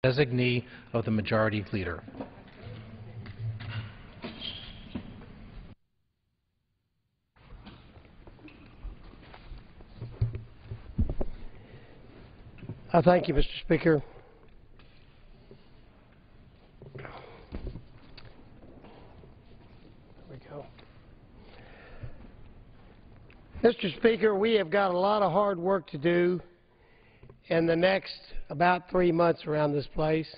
designee of the Majority Leader. Thank you, Mr. Speaker. There we go. Mr. Speaker, we have got a lot of hard work to do in the next about 3 months around this place.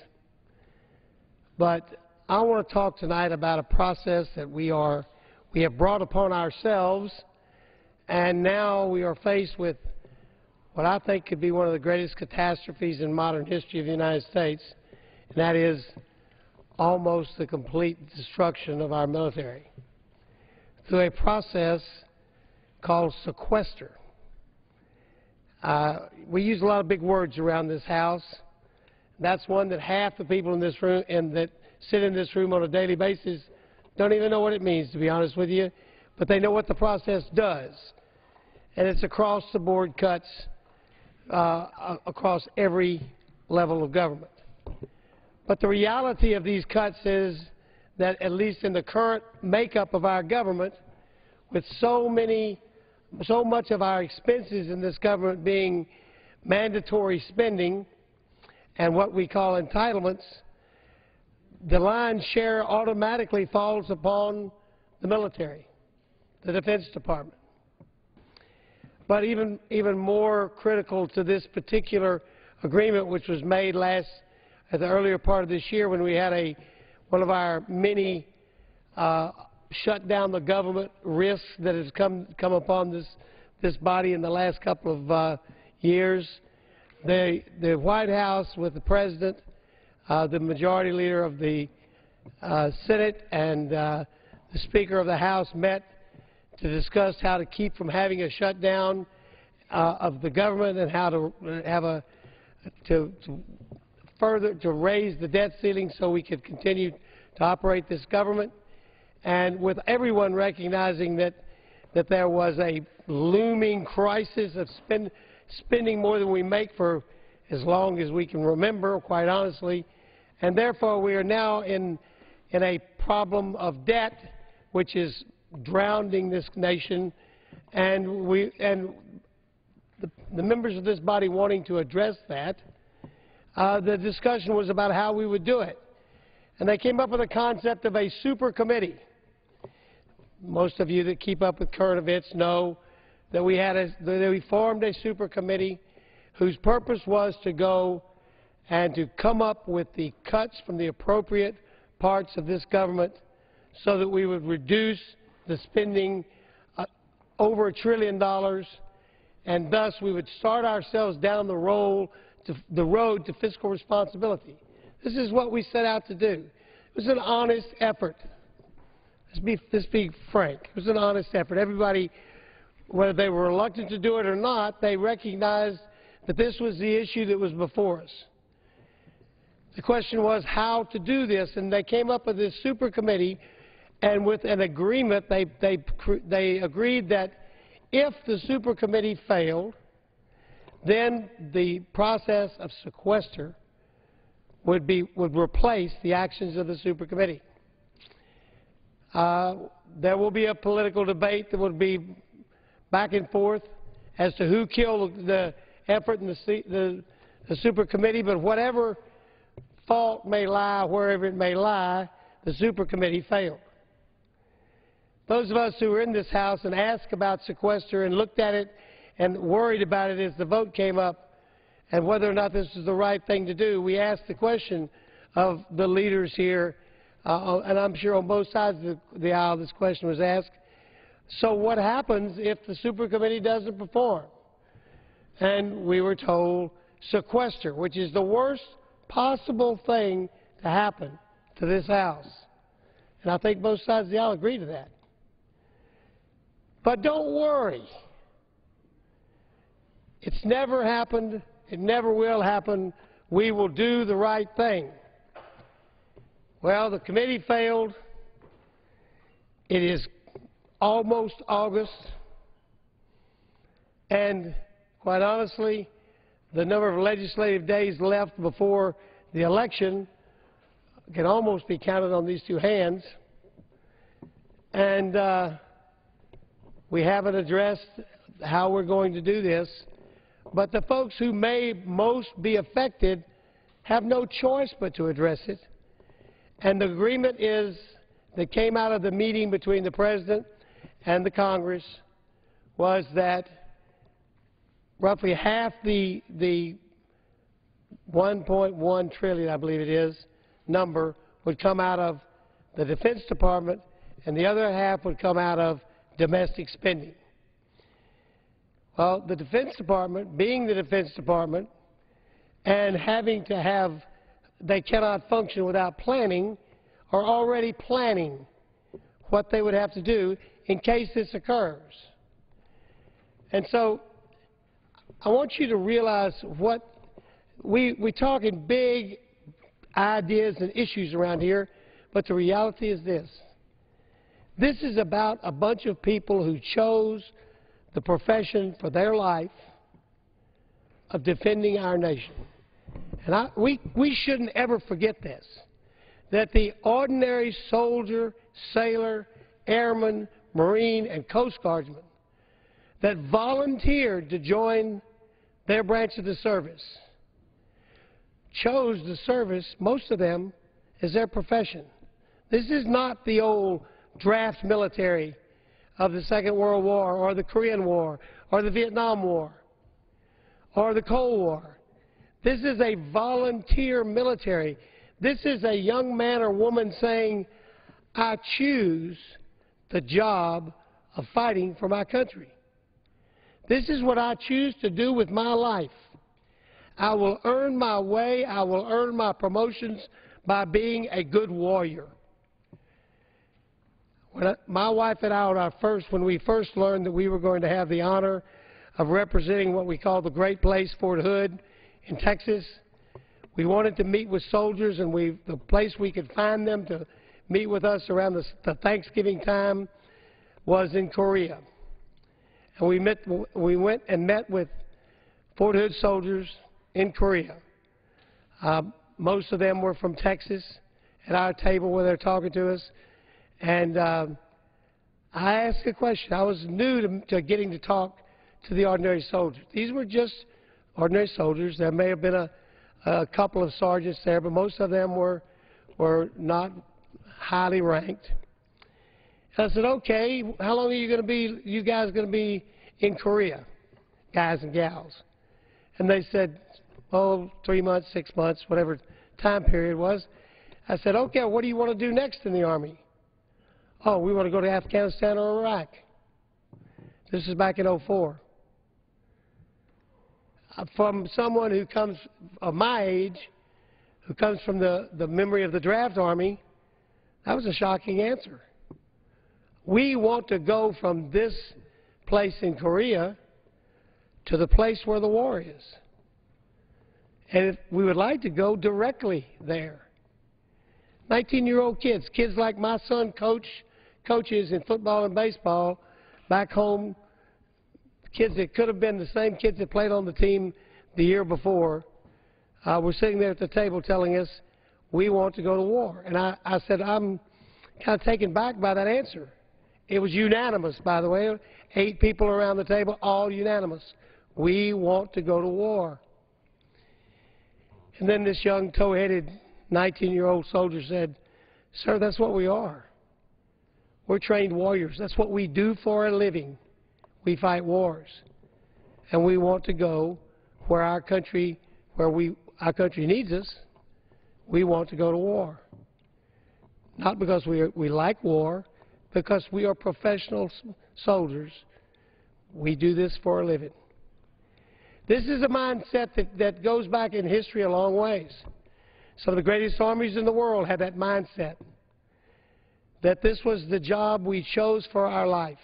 But I want to talk tonight about a process that we have brought upon ourselves, and now we are faced with what I think could be one of the greatest catastrophes in modern history of the United States, and that is almost the complete destruction of our military through a process called sequester. We use a lot of big words around this House. That's one that half the people in this room and that sit in this room on a daily basis don't even know what it means, to be honest with you, but they know what the process does. And it's across-the-board cuts across every level of government. But the reality of these cuts is that, at least in the current makeup of our government, with so much of our expenses in this government being mandatory spending and what we call entitlements, the lion's share automatically falls upon the military, the Defense Department. But even more critical to this particular agreement, which was made at the earlier part of this year when we had one of our many shut down the government risks that has come upon this body in the last couple of years. The White House, with the President, the Majority Leader of the Senate, and the Speaker of the House met to discuss how to keep from having a shutdown of the government and how to have to raise the debt ceiling so we could continue to operate this government. And with everyone recognizing that there was a looming crisis of spending more than we make for as long as we can remember, quite honestly, and therefore we are now in a problem of debt which is drowning this nation, and the members of this body wanting to address that. The discussion was about how we would do it, and they came up with a concept of a super committee. Most of you that keep up with current events know that we formed a super committee whose purpose was to go and to come up with the cuts from the appropriate parts of this government so that we would reduce the spending over $1 trillion, and thus we would start ourselves down the road to fiscal responsibility. This is what we set out to do. It was an honest effort. Let's be frank. It was an honest effort. Everybody, whether they were reluctant to do it or not, they recognized that this was the issue that was before us. The question was how to do this, and they came up with this super committee, and with an agreement, they agreed that if the super committee failed, then the process of sequester would replace the actions of the super committee. There will be a political debate that will be back and forth as to who killed the effort in the super committee, but whatever fault may lie wherever it may lie, the super committee failed. Those of us who were in this House and asked about sequester and looked at it and worried about it as the vote came up and whether or not this was the right thing to do, we asked the question of the leaders here, and I'm sure on both sides of the aisle this question was asked, so what happens if the super committee doesn't perform? And we were told sequester, which is the worst possible thing to happen to this House. And I think both sides of the aisle agree to that. But don't worry. It's never happened. It never will happen. We will do the right thing. Well, the committee failed. It is almost August. And quite honestly, the number of legislative days left before the election can almost be counted on these two hands, and we haven't addressed how we're going to do this. But the folks who may most be affected have no choice but to address it. And the agreement is that came out of the meeting between the President and the Congress was that roughly half the 1.1 trillion, I believe it is, number would come out of the Defense Department and the other half would come out of domestic spending. Well, the Defense Department, being the Defense Department, and having to have, they cannot function without planning, are already planning what they would have to do in case this occurs. And so I want you to realize what we're talking big ideas and issues around here, but the reality is this. This is about a bunch of people who chose the profession for their life of defending our nation. And we shouldn't ever forget this, that the ordinary soldier, sailor, airman, Marine, and Coast Guardsman that volunteered to join their branch of the service chose the service, most of them, as their profession. This is not the old draft military of the Second World War or the Korean War or the Vietnam War or the Cold War. This is a volunteer military. This is a young man or woman saying, I choose the job of fighting for my country. This is what I choose to do with my life. I will earn my way, I will earn my promotions by being a good warrior. My wife and I, when we first learned that we were going to have the honor of representing what we call the Great Place, Fort Hood, in Texas, we wanted to meet with soldiers, and the place we could find them to meet with us around the Thanksgiving time was in Korea. And we went and met with Fort Hood soldiers in Korea. Most of them were from Texas at our table where they're talking to us. And I asked a question. I was new to getting to talk to the ordinary soldiers. These were just ordinary soldiers. There may have been a couple of sergeants there, but most of them were not highly ranked. And I said, okay, how long are you guys going to be in Korea, guys and gals? And they said, oh, 3 months, 6 months, whatever time period was. I said, okay, what do you want to do next in the Army? Oh, we want to go to Afghanistan or Iraq. This is back in '04. From someone who comes of my age, who comes from the memory of the draft Army, that was a shocking answer. We want to go from this place in Korea to the place where the war is. And we would like to go directly there. 19-year-old kids like my son coaches in football and baseball back home, kids that could have been the same kids that played on the team the year before, were sitting there at the table telling us, we want to go to war. And I said, I'm kind of taken back by that answer. It was unanimous, by the way. 8 people around the table, all unanimous. We want to go to war. And then this young tow-headed 19-year-old soldier said, sir, that's what we are. We're trained warriors. That's what we do for a living. We fight wars. And we want to go where our country needs us. We want to go to war. Not because we like war, because we are professional soldiers. We do this for a living. This is a mindset that goes back in history a long ways. Some of the greatest armies in the world had that mindset, that this was the job we chose for our life.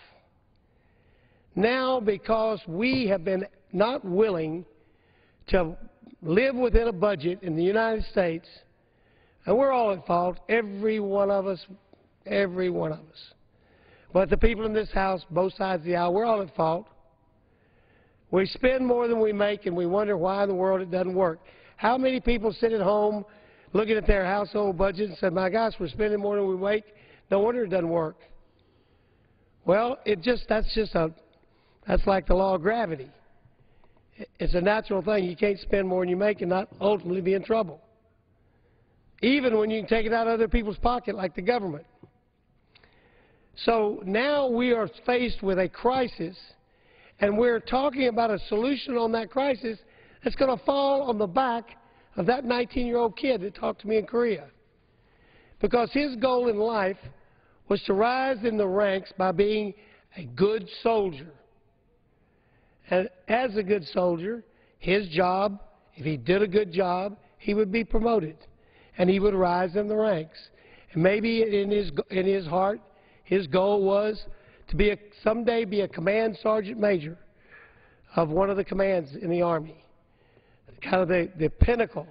Now, because we have been not willing to live within a budget in the United States, and we're all at fault, every one of us, but the people in this house, both sides of the aisle, we're all at fault. We spend more than we make, and we wonder why in the world it doesn't work. How many people sit at home looking at their household budget and say, my gosh, we're spending more than we make? No wonder it doesn't work. Well, that's like the law of gravity. It's a natural thing. You can't spend more than you make and not ultimately be in trouble, even when you can take it out of other people's pocket like the government. So now we are faced with a crisis, and we're talking about a solution on that crisis that's going to fall on the back of that 19-year-old kid that talked to me in Korea. Because his goal in life was to rise in the ranks by being a good soldier. And as a good soldier, his job, if he did a good job, he would be promoted, and he would rise in the ranks. And maybe in his heart, his goal was to someday be a command sergeant major of one of the commands in the Army, kind of the pinnacle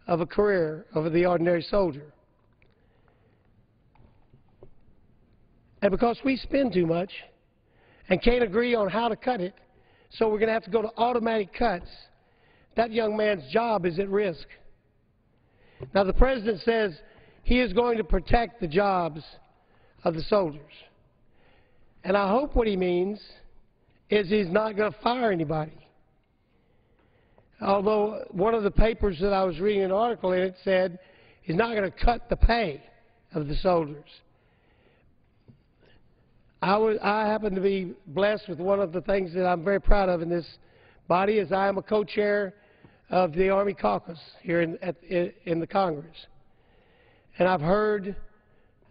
of a career of the ordinary soldier. And because we spend too much and can't agree on how to cut it, so we're going to have to go to automatic cuts, that young man's job is at risk. Now, the President says he is going to protect the jobs of the soldiers. And I hope what he means is he's not going to fire anybody. Although one of the papers that I was reading an article in, it said he's not going to cut the pay of the soldiers. I happen to be blessed with one of the things that I'm very proud of in this body is I am a co-chair of the Army Caucus here in the Congress. And I've heard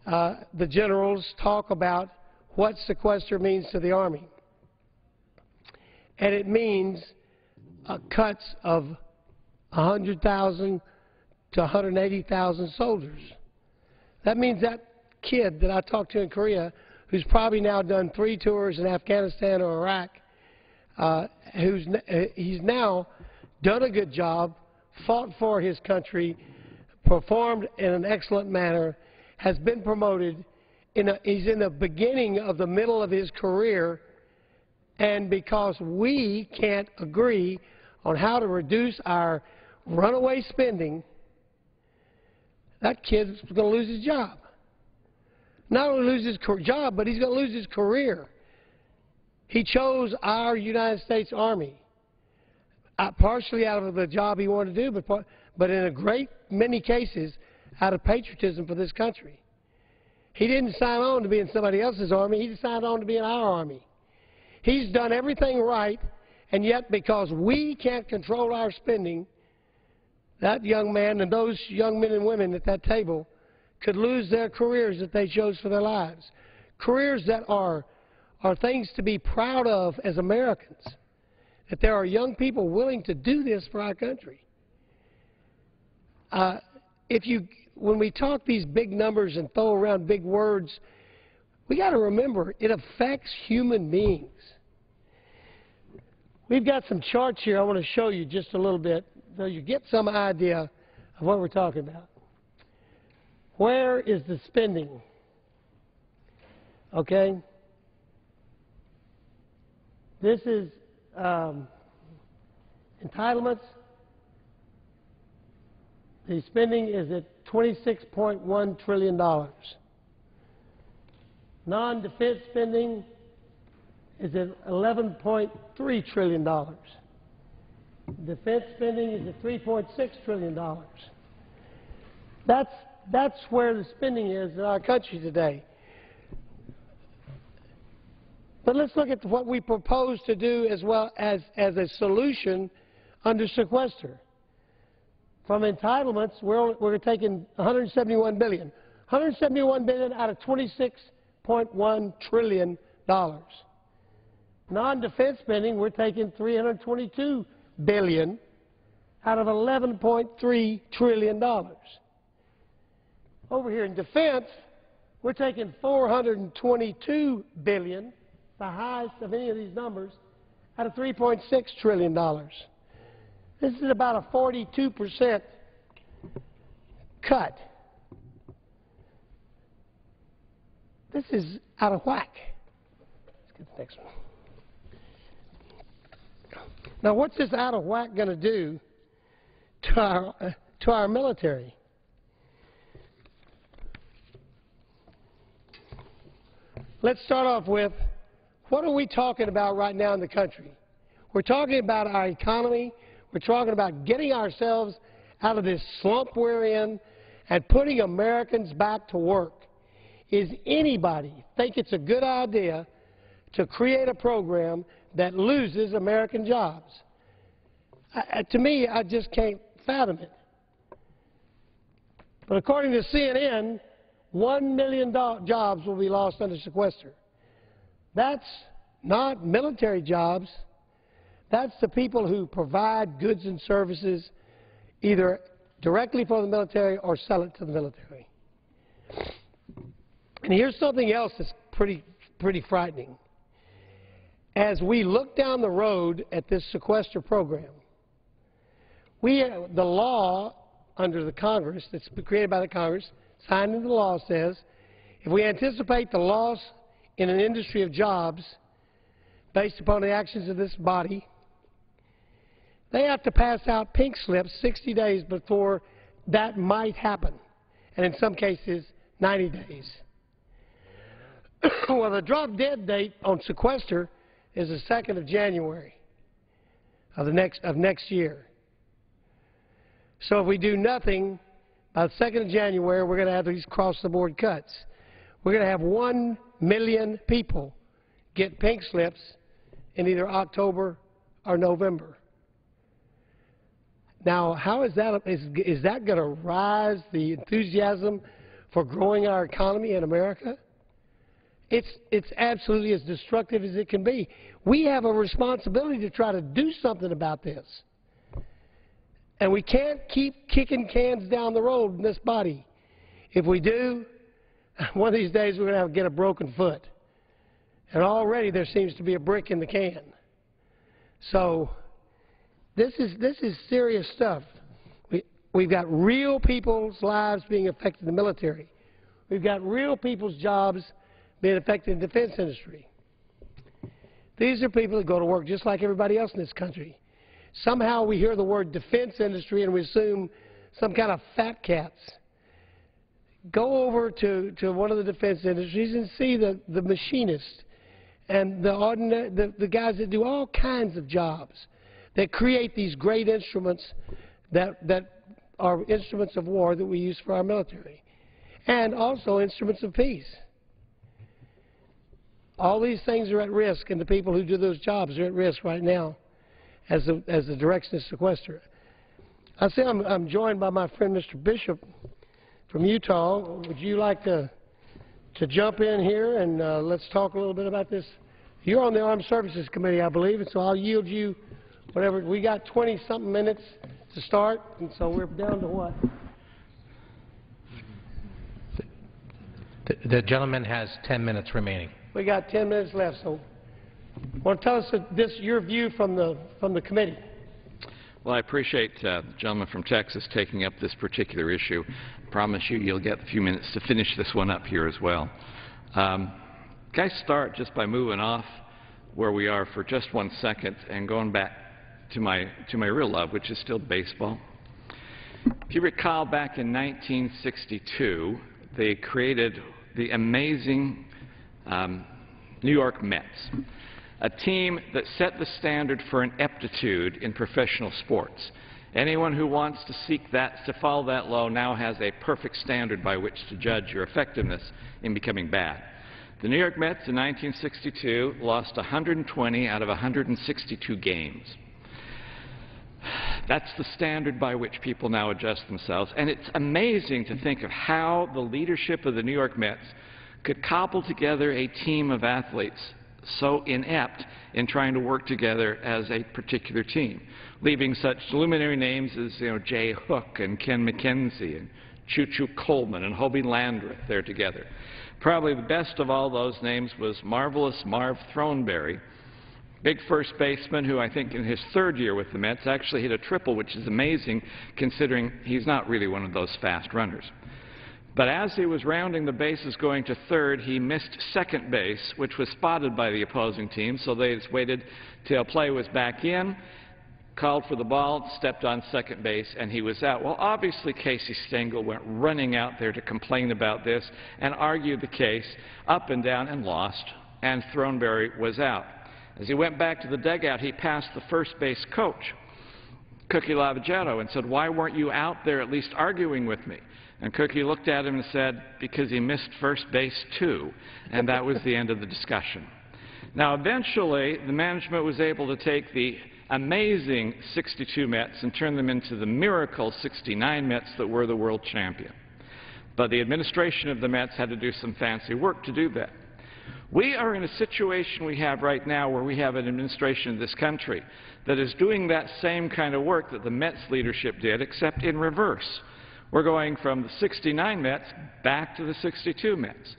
the generals talk about what sequester means to the Army. And it means cuts of 100,000 to 180,000 soldiers. That means that kid that I talked to in Korea, who's probably now done 3 tours in Afghanistan or Iraq, he's now done a good job, fought for his country, performed in an excellent manner, has been promoted. He's in the beginning of the middle of his career, and because we can't agree on how to reduce our runaway spending, that kid's going to lose his job. Not only lose his job, but he's going to lose his career. He chose our United States Army, partially out of the job he wanted to do, but in a great many cases out of patriotism for this country. He didn't sign on to be in somebody else's army. He signed on to be in our army. He's done everything right, and yet because we can't control our spending, that young man and those young men and women at that table could lose their careers that they chose for their lives. Careers that are things to be proud of as Americans, that there are young people willing to do this for our country. When we talk these big numbers and throw around big words, we got to remember it affects human beings. We've got some charts here I want to show you just a little bit so you get some idea of what we're talking about. Where is the spending? Okay? This is entitlements. The spending is at $26.1 trillion. Non-defense spending is at $11.3 trillion. Defense spending is at $3.6 trillion. That's where the spending is in our country today. But let's look at what we propose to do as well as a solution under sequester. From entitlements, we're taking $171 billion. $171 billion out of $26.1 trillion. Non-defense spending, we're taking $322 billion out of $11.3 trillion. Over here in defense, we're taking $422 billion, the highest of any of these numbers, out of $3.6 trillion. This is about a 42% cut. This is out of whack. Let's get the next one. Now, what's this out of whack going to do to our military. Let's start off with, what are we talking about right now in the country? We're talking about our economy. We're talking about getting ourselves out of this slump we're in and putting Americans back to work. Is anybody think it's a good idea to create a program that loses American jobs? To me, I just can't fathom it. But according to CNN, 1 million jobs will be lost under sequester. That's not military jobs. That's the people who provide goods and services either directly for the military or sell it to the military. And here's something else that's pretty frightening. As we look down the road at this sequester program, the law under the Congress, that's been created by the Congress, signed into the law, says if we anticipate the loss in an industry of jobs based upon the actions of this body, they have to pass out pink slips 60 days before that might happen, and in some cases 90 days. Well, the drop-dead date on sequester is the 2nd of January of next year. So if we do nothing, by the 2nd of January, we're going to have these cross-the-board cuts. We're going to have 1 million people get pink slips in either October or November. Now, how is that going to rise the enthusiasm for growing our economy in America? It's absolutely as destructive as it can be. We have a responsibility to try to do something about this. And we can't keep kicking cans down the road in this body. If we do, one of these days we're going to have to get a broken foot. And already there seems to be a brick in the can. So this is serious stuff. We've got real people's lives being affected in the military. We've got real people's jobs being affected in the defense industry. These are people that go to work just like everybody else in this country. Somehow we hear the word defense industry and we assume some kind of fat cats. Go over to one of the defense industries and see the machinists and the guys that do all kinds of jobs, that create these great instruments that are instruments of war that we use for our military, and also instruments of peace. All these things are at risk, and the people who do those jobs are at risk right now as the direction is sequester. I say I'm joined by my friend Mr. Bishop from Utah. Would you like to jump in here and let's talk a little bit about this? You're on the Armed Services Committee, I believe, and so I'll yield you whatever. We got 20-something minutes to start, and so we're down to what? The gentleman has 10 minutes remaining. We got 10 minutes left, so want to tell us your view from the committee. Well, I appreciate the gentleman from Texas taking up this particular issue. I promise you, you'll get a few minutes to finish this one up here as well. Can I start just by moving off where we are for just 1 second and going back to my real love, which is still baseball. If you recall, back in 1962, they created the amazing New York Mets, a team that set the standard for an aptitude in professional sports. Anyone who wants to seek that, to follow that law, now has a perfect standard by which to judge your effectiveness in becoming bad. The New York Mets in 1962 lost 120 out of 162 games. That's the standard by which people now adjust themselves. And it's amazing to think of how the leadership of the New York Mets could cobble together a team of athletes so inept in trying to work together as a particular team, leaving such luminary names as Jay Hook and Ken McKenzie and Choo-Choo Coleman and Hobie Landreth there together. Probably the best of all those names was Marvelous Marv Throneberry, big first baseman who I think in his third year with the Mets actually hit a triple, which is amazing considering he's not really one of those fast runners. But as he was rounding the bases going to third, he missed second base, which was spotted by the opposing team, so they just waited till play was back in, called for the ball, stepped on second base, and he was out. Well, obviously Casey Stengel went running out there to complain about this and argued the case up and down and lost, and Thornberry was out. As he went back to the dugout, he passed the first base coach, Cookie Lavagetto, and said, "Why weren't you out there at least arguing with me?" And Cookie looked at him and said, "Because he missed first base too," and that was the end of the discussion. Now, eventually, the management was able to take the amazing 62 Mets and turn them into the miracle 69 Mets that were the world champion. But the administration of the Mets had to do some fancy work to do that. We are in a situation we have right now where we have an administration in this country that is doing that same kind of work that the Mets leadership did, except in reverse. We're going from the 69 Mets back to the 62 Mets.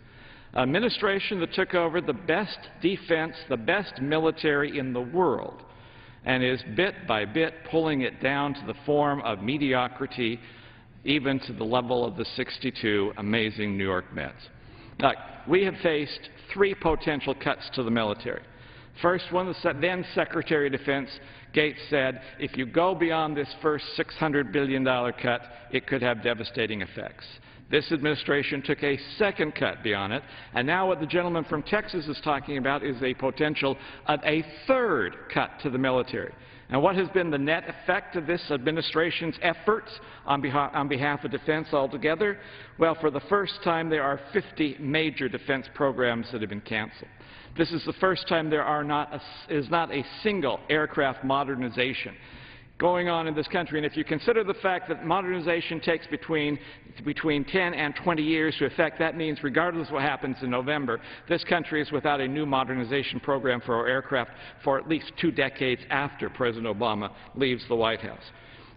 An administration that took over the best defense, the best military in the world, and is bit by bit pulling it down to the form of mediocrity, even to the level of the 62 amazing New York Mets. Now, we have faced three potential cuts to the military. First one, the then Secretary of Defense, Gates, said, if you go beyond this first $600 billion cut, it could have devastating effects. This administration took a second cut beyond it, and now what the gentleman from Texas is talking about is a potential of a third cut to the military. And what has been the net effect of this administration's efforts on behalf of defense altogether? Well, for the first time, there are 50 major defense programs that have been canceled. This is the first time there is not a single aircraft modernization going on in this country. And if you consider the fact that modernization takes between 10 and 20 years to effect, that means regardless of what happens in November, this country is without a new modernization program for our aircraft for at least 2 decades after President Obama leaves the White House.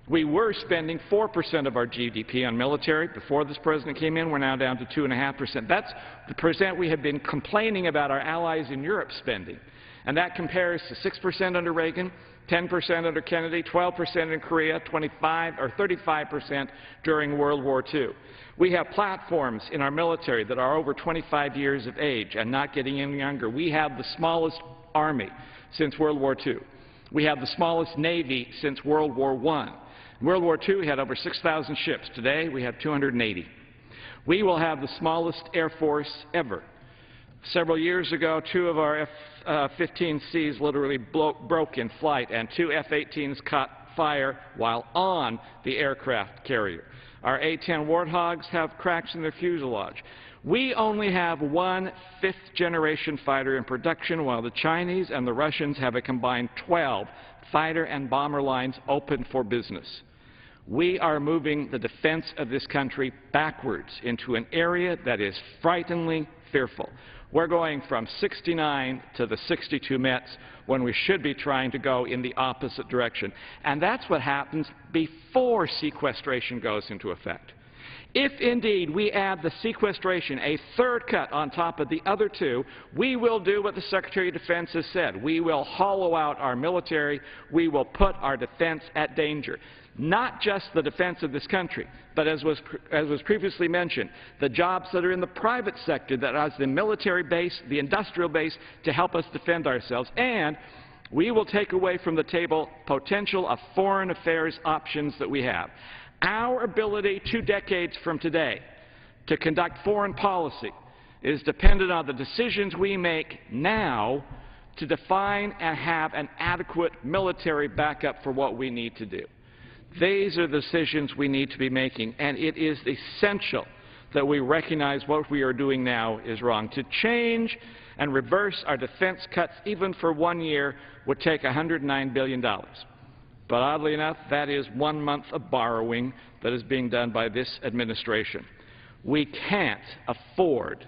We were spending 4% of our GDP on military before this president came in. We're now down to 2.5%. That's the percent we have been complaining about our allies in Europe spending. And that compares to 6% under Reagan, 10% under Kennedy, 12% in Korea, 25 or 35% during World War II. We have platforms in our military that are over 25 years of age and not getting any younger. We have the smallest Army since World War II. We have the smallest Navy since World War I. In World War II, we had over 6,000 ships. Today, we have 280. We will have the smallest Air Force ever. Several years ago, 2 of our F-15Cs literally broke in flight, and 2 F-18s caught fire while on the aircraft carrier. Our A-10 Warthogs have cracks in their fuselage. We only have 1 fifth-generation fighter in production, while the Chinese and the Russians have a combined 12 fighter and bomber lines open for business. We are moving the defense of this country backwards into an area that is frighteningly fearful. We're going from 69 to the 62 Mets when we should be trying to go in the opposite direction. And that's what happens before sequestration goes into effect. If indeed we add the sequestration, a third cut on top of the other 2, we will do what the Secretary of Defense has said. We will hollow out our military. We will put our defense at danger. Not just the defense of this country, but as was previously mentioned, the jobs that are in the private sector that has the military base, the industrial base, to help us defend ourselves. And we will take away from the table potential of foreign affairs options that we have. Our ability 2 decades from today to conduct foreign policy is dependent on the decisions we make now to define and have an adequate military backup for what we need to do. These are the decisions we need to be making, and it is essential that we recognize what we are doing now is wrong. To change and reverse our defense cuts, even for 1 year, would take $109 billion. But oddly enough, that is 1 month of borrowing that is being done by this administration. We can't afford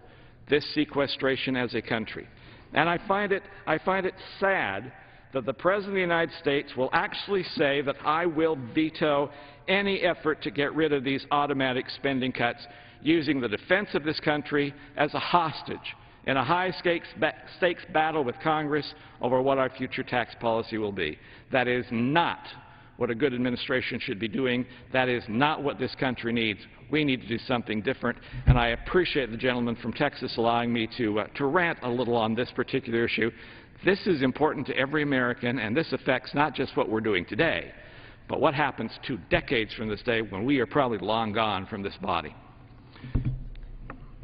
this sequestration as a country. And I find it sad that the President of the United States will actually say that I will veto any effort to get rid of these automatic spending cuts, using the defense of this country as a hostage in a high-stakes battle with Congress over what our future tax policy will be. That is not what a good administration should be doing. That is not what this country needs. We need to do something different, and I appreciate the gentleman from Texas allowing me to rant a little on this particular issue. This is important to every American, and this affects not just what we're doing today, but what happens 2 decades from this day when we are probably long gone from this body.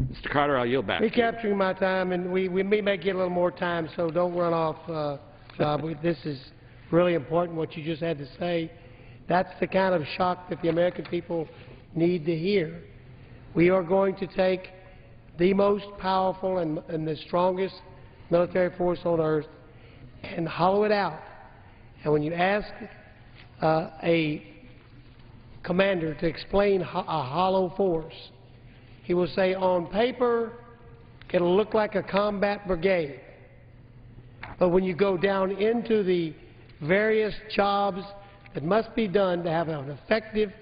Mr. Carter, I'll yield back to you. Recapturing my time, and we may get a little more time, so don't run off, Bob. This is really important, what you just had to say. That's the kind of shock that the American people need to hear. We are going to take the most powerful and the strongest military force on earth and hollow it out. And when you ask a commander to explain a hollow force, he will say, on paper, it'll look like a combat brigade. But when you go down into the various jobs that must be done to have an effective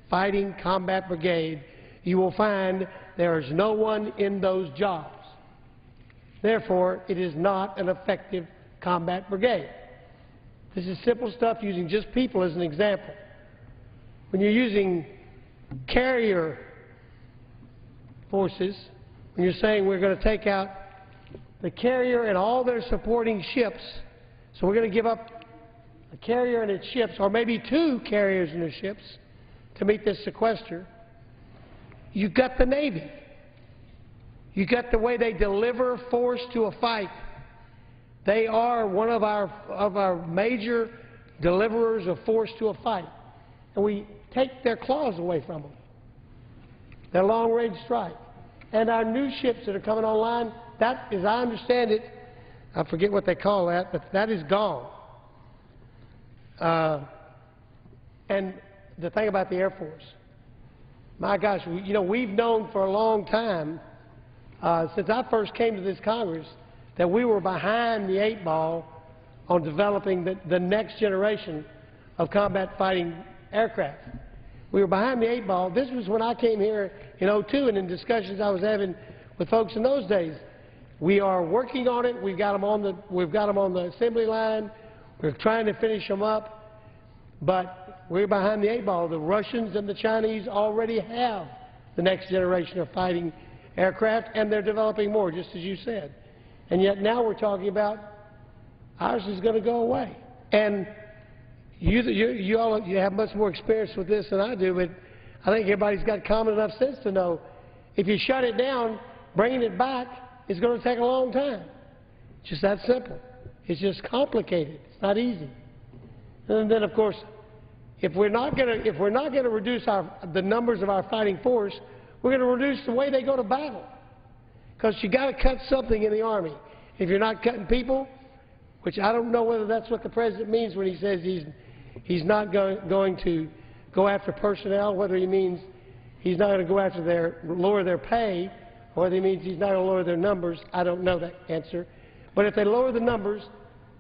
fighting combat brigade, you will find there is no one in those jobs. Therefore, it is not an effective combat brigade. This is simple stuff, using just people as an example. When you're using carrier forces, when you're saying we're going to take out the carrier and all their supporting ships, so we're going to give up a carrier and its ships, or maybe 2 carriers and their ships, to meet this sequester, you've got the Navy. You've got the way they deliver force to a fight. They are one of our major deliverers of force to a fight. And we take their claws away from them, their long-range strike. And our new ships that are coming online, that, as I understand it, I forget what they call that, but that is gone. And the thing about the Air Force, my gosh, we've known for a long time, since I first came to this Congress, that we were behind the 8 ball on developing the next generation of combat fighting aircraft. We were behind the 8 ball. This was when I came here in '02, and in discussions I was having with folks in those days. We are working on it. We've got them on the assembly line. We're trying to finish them up, but we're behind the 8 ball. The Russians and the Chinese already have the next generation of fighting aircraft, and they're developing more, just as you said. And yet now we're talking about ours is going to go away. And you all have much more experience with this than I do, but I think everybody's got common enough sense to know if you shut it down, bringing it back is going to take a long time. It's just that simple. It's just complicated. It's not easy. And then, of course, if we're not going to reduce the numbers of our fighting force, we're going to reduce the way they go to battle. Because you got to cut something in the Army. If you're not cutting people, which I don't know whether that's what the President means when he says he's not going to go after personnel, whether he means he's not going to go after lower their pay, or whether he means he's not going to lower their numbers. I don't know that answer. But if they lower the numbers,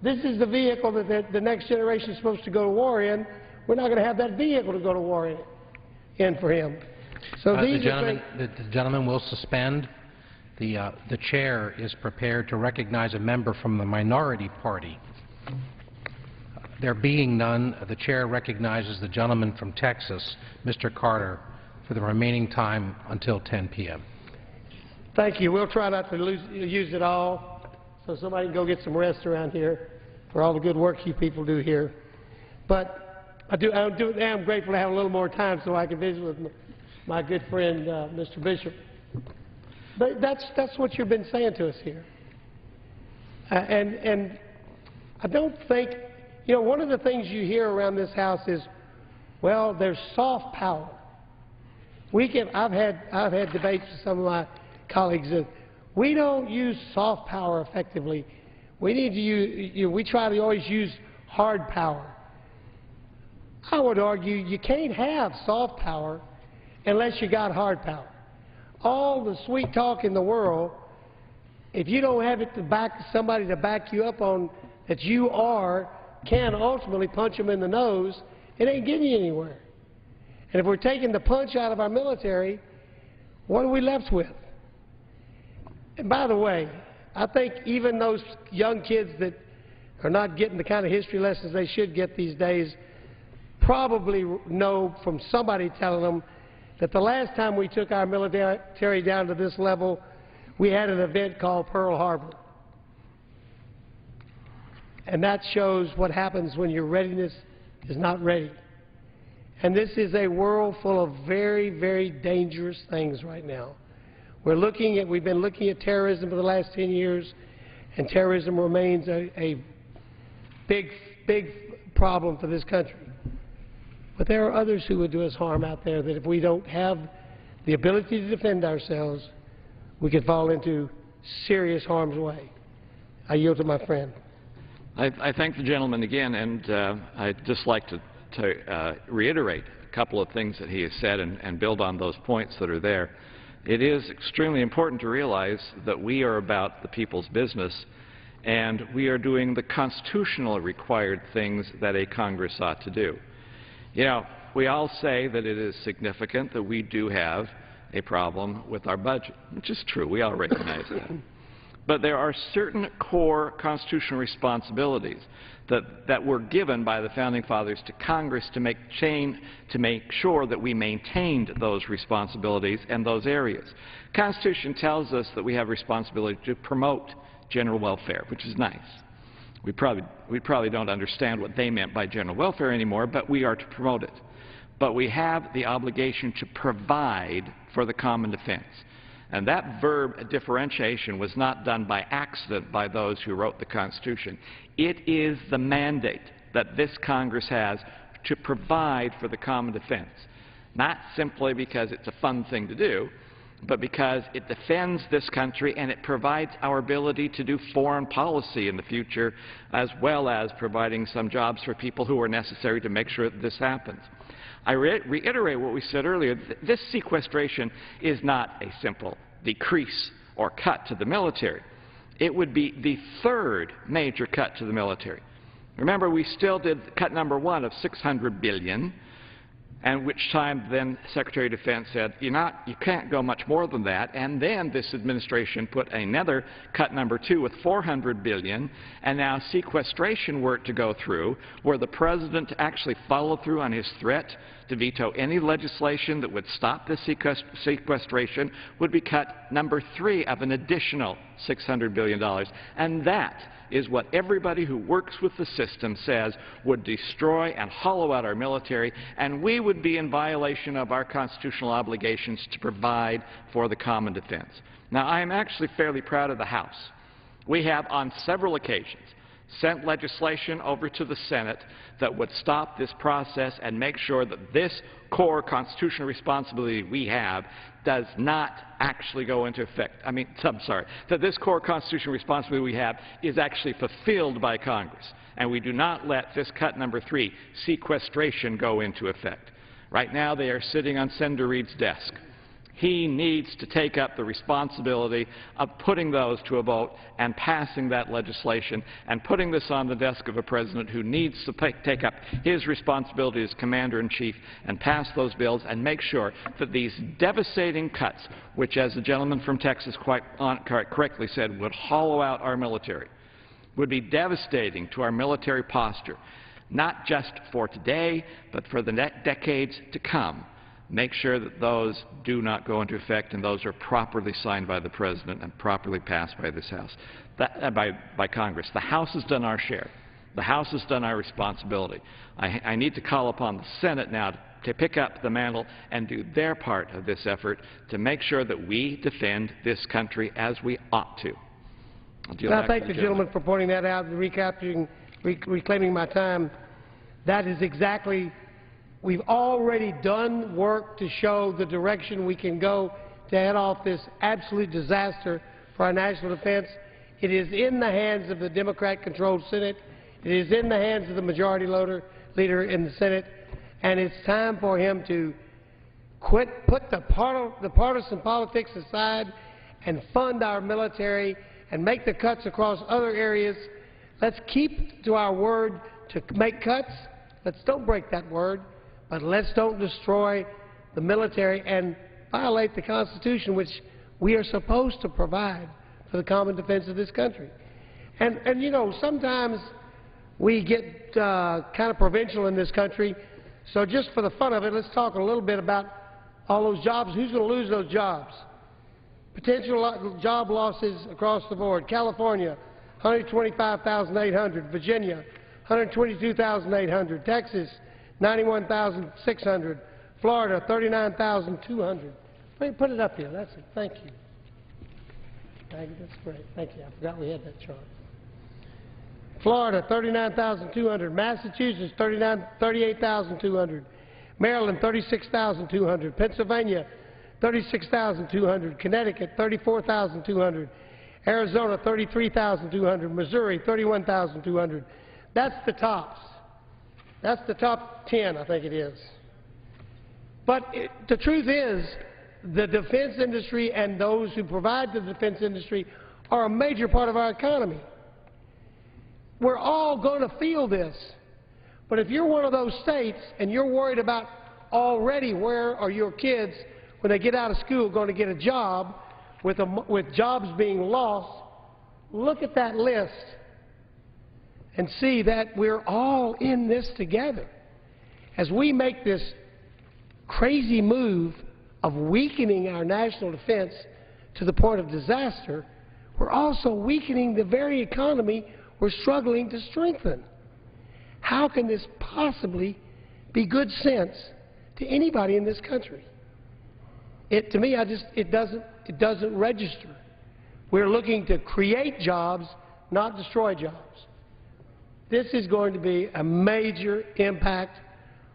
this is the vehicle that the next generation is supposed to go to war in. We're not going to have that vehicle to go to war in for him. So the gentleman will suspend. The chair is prepared to recognize a member from the minority party. There being none, the chair recognizes the gentleman from Texas, Mr. Carter, for the remaining time until 10 p.m. Thank you. We'll try not to use it all, so somebody can go get some rest around here for all the good work you people do here. But I'm grateful to have a little more time so I can visit with my good friend, Mr. Bishop. But that's what you've been saying to us here. And I don't think, one of the things you hear around this House is, well, there's soft power. I've had debates with some of my colleagues that we don't use soft power effectively. We need to use, we try to always use hard power. I would argue you can't have soft power unless you got hard power. All the sweet talk in the world, if you don't have it somebody to back you up on that you can ultimately punch them in the nose, it ain't getting you anywhere. And if we're taking the punch out of our military, what are we left with? And by the way, I think even those young kids that are not getting the kind of history lessons they should get these days probably know from somebody telling them that the last time we took our military down to this level, we had an event called Pearl Harbor. And that shows what happens when your readiness is not ready. And this is a world full of very, very dangerous things right now. We've been looking at terrorism for the last 10 years, and terrorism remains a big, big problem for this country. But there are others who would do us harm out there that if we don't have the ability to defend ourselves, we could fall into serious harm's way. I yield to my friend. I thank the gentleman again, and I'd just like to reiterate a couple of things that he has said and build on those points that are there. It is extremely important to realize that we are about the people's business, and we are doing the constitutionally required things that a Congress ought to do. You know, we all say that it is significant that we do have a problem with our budget, which is true. We all recognize that. But there are certain core constitutional responsibilities that were given by the Founding Fathers to Congress to make sure that we maintained those responsibilities and those areas. The Constitution tells us that we have responsibility to promote general welfare, which is nice. We probably don't understand what they meant by general welfare anymore, but we are to promote it. But we have the obligation to provide for the common defense. And that verb differentiation was not done by accident by those who wrote the Constitution. It is the mandate that this Congress has to provide for the common defense, not simply because it's a fun thing to do, but because it defends this country and it provides our ability to do foreign policy in the future, as well as providing some jobs for people who are necessary to make sure that this happens. I reiterate what we said earlier. This sequestration is not a simple decrease or cut to the military. It would be the third major cut to the military. Remember, we still did cut number one of $600 billion, and which time then Secretary of Defense said, you can't go much more than that. And then this administration put another cut number two with $400 billion, and now sequestration work to go through, where the President actually followed through on his threat to veto any legislation that would stop the sequestration, would be cut number three of an additional $600 billion. And that is what everybody who works with the system says would destroy and hollow out our military, and we would be in violation of our constitutional obligations to provide for the common defense. Now, I am actually fairly proud of the House. We have, on several occasions, sent legislation over to the Senate that would stop this process and make sure that this core constitutional responsibility we have does not actually go into effect. That this core constitutional responsibility we have is actually fulfilled by Congress, and we do not let this cut number three, sequestration, go into effect. Right now they are sitting on Senator Reid's desk. He needs to take up the responsibility of putting those to a vote and passing that legislation and putting this on the desk of a president who needs to take up his responsibility as commander-in-chief and pass those bills and make sure that these devastating cuts, which, as the gentleman from Texas quite correctly said, would hollow out our military, would be devastating to our military posture, not just for today, but for the next decades to come. Make sure that those do not go into effect and those are properly signed by the President and properly passed by this House, by Congress. The House has done our share. The House has done our responsibility. I need to call upon the Senate now to pick up the mantle and do their part of this effort to make sure that we defend this country as we ought to. I thank the gentleman for pointing that out and reclaiming my time. That is exactly. We've already done work to show the direction we can go to head off this absolute disaster for our national defense. It is in the hands of the Democrat-controlled Senate. It is in the hands of the majority leader in the Senate. And it's time for him to put the partisan politics aside and fund our military and make the cuts across other areas. Let's keep to our word to make cuts. Let's don't break that word. But let's don't destroy the military and violate the Constitution, which we are supposed to provide for the common defense of this country. And you know, sometimes we get kind of provincial in this country. So just for the fun of it, let's talk a little bit about all those jobs. Who's going to lose those jobs? Potential job losses across the board. California, 125,800. Virginia, 122,800. Texas, 91,600. Florida, 39,200. Put it up here. That's it. Thank you. Thank you. That's great. Thank you. I forgot we had that chart. Florida, 39,200. Massachusetts, 38,200. Maryland, 36,200. Pennsylvania, 36,200. Connecticut, 34,200. Arizona, 33,200. Missouri, 31,200. That's the tops. That's the top 10, I think it is. But the truth is, the defense industry and those who provide the defense industry are a major part of our economy. We're all going to feel this. But if you're one of those states and you're worried about already where are your kids, when they get out of school, going to get a job, with jobs being lost, look at that list and see that we're all in this together. As we make this crazy move of weakening our national defense to the point of disaster, we're also weakening the very economy we're struggling to strengthen. How can this possibly be good sense to anybody in this country? To me, it doesn't register. We're looking to create jobs, not destroy jobs. This is going to be a major impact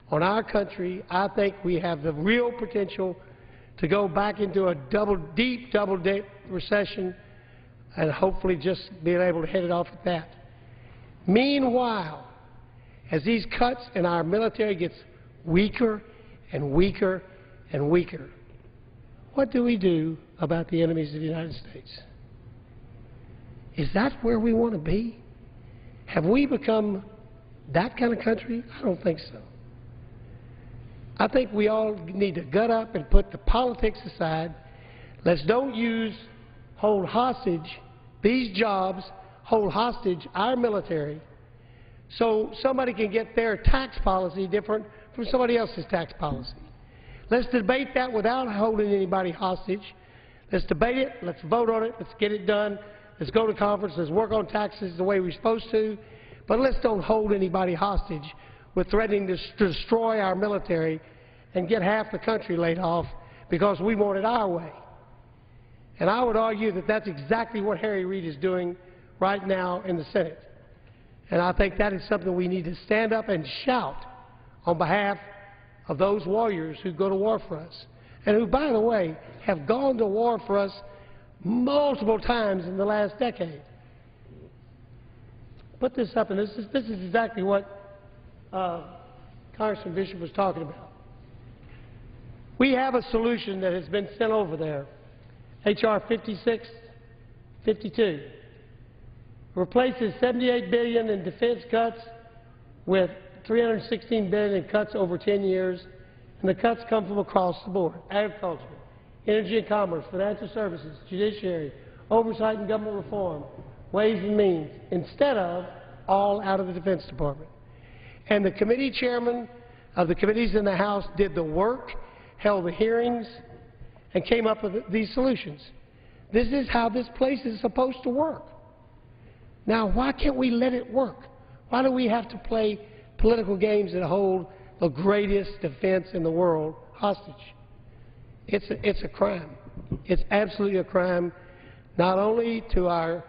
on our country. I think we have the real potential to go back into a deep double-dip recession and hopefully just being able to head it off at that. Meanwhile, as these cuts in our military gets weaker and weaker and weaker, what do we do about the enemies of the United States? Is that where we want to be? Have we become that kind of country? I don't think so. I think we all need to gut up and put the politics aside. Let's don't hold hostage these jobs, hold hostage our military, so somebody can get their tax policy different from somebody else's tax policy. Let's debate that without holding anybody hostage. Let's debate it. Let's vote on it. Let's get it done. Let's go to conference. Let's work on taxes the way we're supposed to. But let's don't hold anybody hostage with threatening to destroy our military and get half the country laid off because we want it our way. And I would argue that that's exactly what Harry Reid is doing right now in the Senate. And I think that is something we need to stand up and shout on behalf of those warriors who go to war for us, and who, by the way, have gone to war for us multiple times in the last decade. Put this up, and this is exactly what Congressman Bishop was talking about. We have a solution that has been sent over there, H.R. 5652. Replaces $78 billion in defense cuts with $316 billion in cuts over 10 years, and the cuts come from across the board: agriculture, energy and commerce, financial services, judiciary, oversight and government reform, ways and means, instead of all out of the Defense Department. And the committee chairman of the committees in the House did the work, held the hearings, and came up with these solutions. This is how this place is supposed to work. Now, why can't we let it work? Why do we have to play political games that hold the greatest defense in the world hostage? It's a crime. It's absolutely a crime, not only to our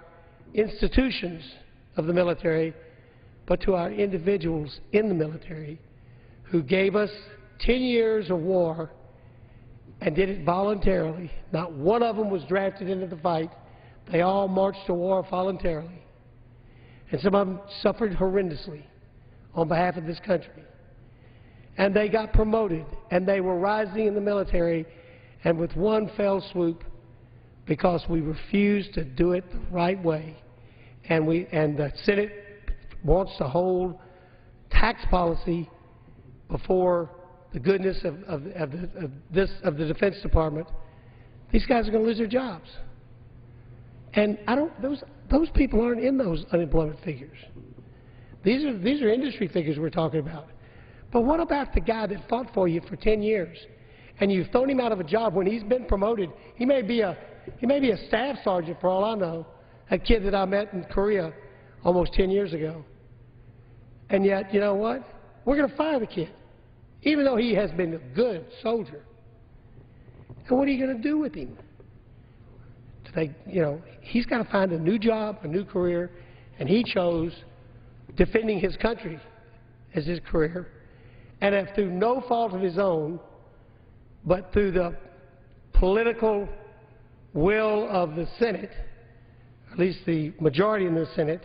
institutions of the military, but to our individuals in the military who gave us 10 years of war and did it voluntarily. Not one of them was drafted into the fight. They all marched to war voluntarily. And some of them suffered horrendously on behalf of this country. And they got promoted, and they were rising in the military, and with one fell swoop, because we refused to do it the right way. And the Senate wants to hold tax policy before the goodness of the Defense Department. These guys are going to lose their jobs. And those people aren't in those unemployment figures. These are industry figures we're talking about. But what about the guy that fought for you for 10 years, and you've thrown him out of a job when he's been promoted? He may be a staff sergeant for all I know. That kid that I met in Korea almost 10 years ago. And yet, you know what? We're going to fire the kid, even though he has been a good soldier. And what are you going to do with him? He's got to find a new job, a new career, and he chose defending his country as his career. And if through no fault of his own, but through the political will of the Senate, at least the majority in the Senate,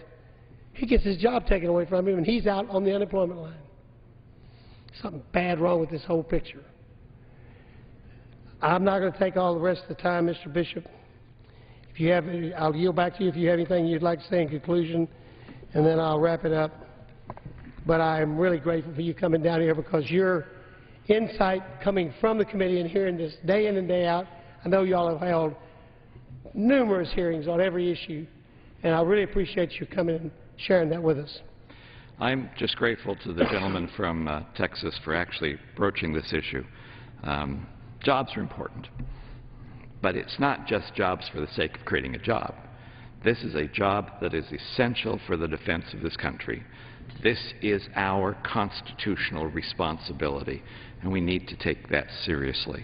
he gets his job taken away from him and he's out on the unemployment line. Something bad wrong with this whole picture. I'm not going to take all the rest of the time, Mr. Bishop. If you have, I'll yield back to you if you have anything you'd like to say in conclusion, and then I'll wrap it up. But I'm really grateful for you coming down here because your insight coming from the committee and hearing this day in and day out. I know you all have held numerous hearings on every issue, and I really appreciate you coming and sharing that with us. I'm just grateful to the gentleman from Texas for actually broaching this issue. Jobs are important, but it's not just jobs for the sake of creating a job. This is a job that is essential for the defense of this country. This is our constitutional responsibility, and we need to take that seriously.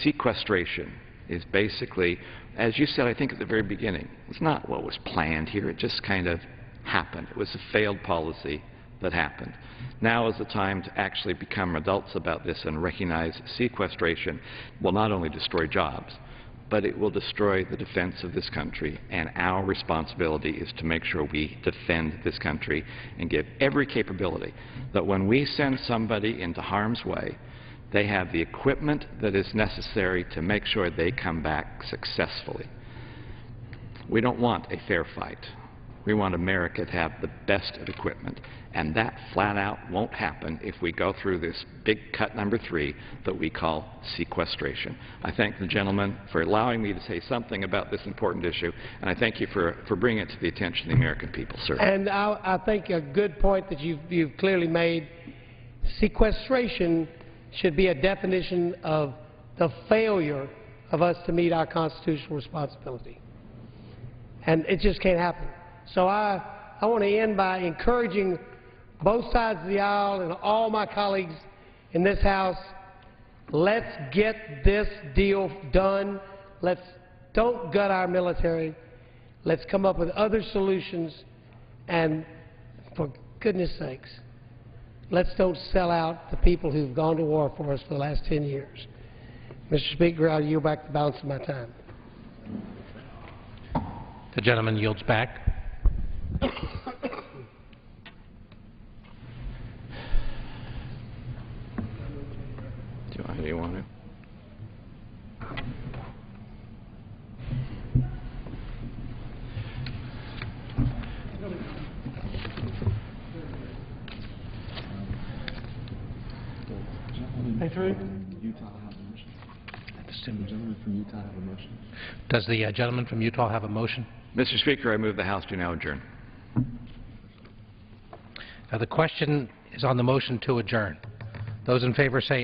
Sequestration is basically, as you said, I think at the very beginning, it's not what was planned here. It just kind of happened. It was a failed policy that happened. Now is the time to actually become adults about this and recognize sequestration will not only destroy jobs, but it will destroy the defense of this country, and our responsibility is to make sure we defend this country and give every capability that when we send somebody into harm's way, they have the equipment that is necessary to make sure they come back successfully. We don't want a fair fight. We want America to have the best of equipment, and that flat out won't happen if we go through this big cut number 3 that we call sequestration. I thank the gentleman for allowing me to say something about this important issue, and I thank you for bringing it to the attention of the American people, sir. And I think a good point that you've clearly made, sequestration should be a definition of the failure of us to meet our constitutional responsibility. And it just can't happen. So I want to end by encouraging both sides of the aisle and all my colleagues in this House, let's get this deal done. Don't gut our military. Let's come up with other solutions. And for goodness sakes, let's don't sell out the people who've gone to war for us for the last 10 years. Mr. Speaker, I'll yield back the balance of my time. The gentleman yields back. Do you want to? Hey, through? Utah have a motion. The gentleman from Utah have a motion. Does the gentleman from Utah have a motion? Mr. Speaker, I move the House do now adjourn. The question is on the motion to adjourn. Those in favor say